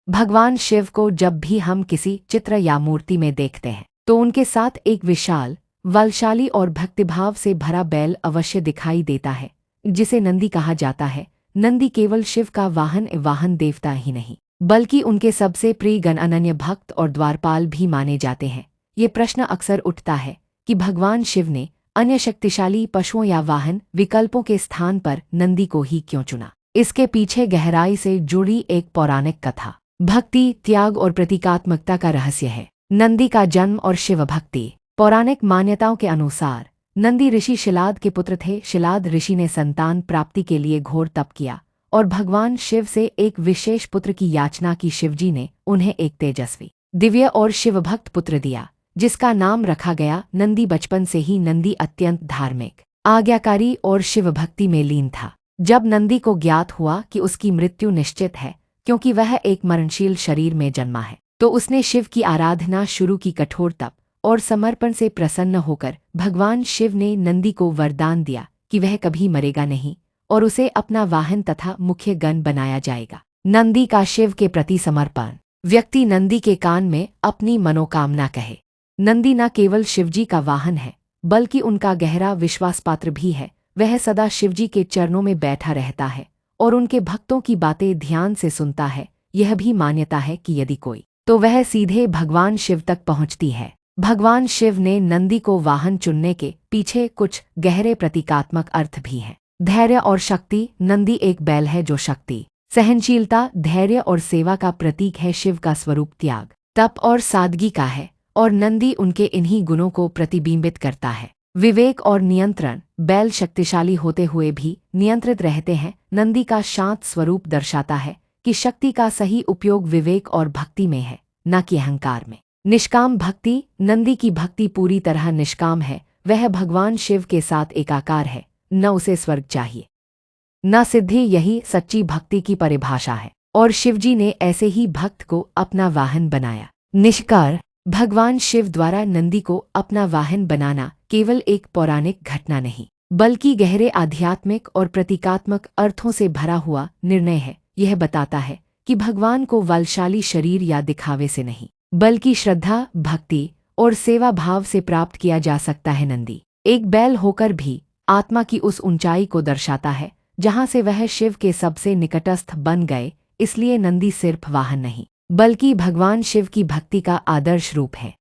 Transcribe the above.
भगवान शिव को जब भी हम किसी चित्र या मूर्ति में देखते हैं तो उनके साथ एक विशाल, बलशाली और भक्तिभाव से भरा बैल अवश्य दिखाई देता है, जिसे नंदी कहा जाता है। नंदी केवल शिव का वाहन देवता ही नहीं, बल्कि उनके सबसे प्रिय गण अनन्य भक्त और द्वारपाल भी माने जाते हैं। ये प्रश्न अक्सर उठता है कि भगवान शिव ने अन्य शक्तिशाली पशुओं या वाहन विकल्पों के स्थान पर नंदी को ही क्यों चुना। इसके पीछे गहराई से जुड़ी एक पौराणिक कथा, भक्ति, त्याग और प्रतीकात्मकता का रहस्य है। नंदी का जन्म और शिव भक्ति। पौराणिक मान्यताओं के अनुसार नंदी ऋषि शिलाद के पुत्र थे। शिलाद ऋषि ने संतान प्राप्ति के लिए घोर तप किया और भगवान शिव से एक विशेष पुत्र की याचना की। शिवजी ने उन्हें एक तेजस्वी, दिव्य और शिवभक्त पुत्र दिया, जिसका नाम रखा गया नंदी। बचपन से ही नंदी अत्यंत धार्मिक, आज्ञाकारी और शिवभक्ति में लीन था। जब नंदी को ज्ञात हुआ कि उसकी मृत्यु निश्चित है, क्योंकि वह एक मरणशील शरीर में जन्मा है, तो उसने शिव की आराधना शुरू की। कठोर तप और समर्पण से प्रसन्न होकर भगवान शिव ने नंदी को वरदान दिया कि वह कभी मरेगा नहीं और उसे अपना वाहन तथा मुख्य गण बनाया जाएगा। नंदी का शिव के प्रति समर्पण। व्यक्ति नंदी के कान में अपनी मनोकामना कहे। नंदी न केवल शिवजी का वाहन है, बल्कि उनका गहरा विश्वासपात्र भी है। वह सदा शिवजी के चरणों में बैठा रहता है और उनके भक्तों की बातें ध्यान से सुनता है। यह भी मान्यता है कि यदि कोई, तो वह सीधे भगवान शिव तक पहुंचती है। भगवान शिव ने नंदी को वाहन चुनने के पीछे कुछ गहरे प्रतीकात्मक अर्थ भी हैं। धैर्य और शक्ति। नंदी एक बैल है जो शक्ति, सहनशीलता, धैर्य और सेवा का प्रतीक है। शिव का स्वरूप त्याग, तप और सादगी का है और नंदी उनके इन्हीं गुणों को प्रतिबिंबित करता है। विवेक और नियंत्रण। बैल शक्तिशाली होते हुए भी नियंत्रित रहते हैं। नंदी का शांत स्वरूप दर्शाता है कि शक्ति का सही उपयोग विवेक और भक्ति में है, न कि अहंकार में। निष्काम भक्ति। नंदी की भक्ति पूरी तरह निष्काम है। वह भगवान शिव के साथ एकाकार है, न उसे स्वर्ग चाहिए न सिद्धि। यही सच्ची भक्ति की परिभाषा है और शिवजी ने ऐसे ही भक्त को अपना वाहन बनाया। निष्कार। भगवान शिव द्वारा नंदी को अपना वाहन बनाना केवल एक पौराणिक घटना नहीं, बल्कि गहरे आध्यात्मिक और प्रतीकात्मक अर्थों से भरा हुआ निर्णय है। यह बताता है कि भगवान को बलशाली शरीर या दिखावे से नहीं, बल्कि श्रद्धा, भक्ति और सेवा भाव से प्राप्त किया जा सकता है। नंदी एक बैल होकर भी आत्मा की उस ऊंचाई को दर्शाता है जहां से वह शिव के सबसे निकटस्थ बन गए। इसलिए नंदी सिर्फ वाहन नहीं, बल्कि भगवान शिव की भक्ति का आदर्श रूप है।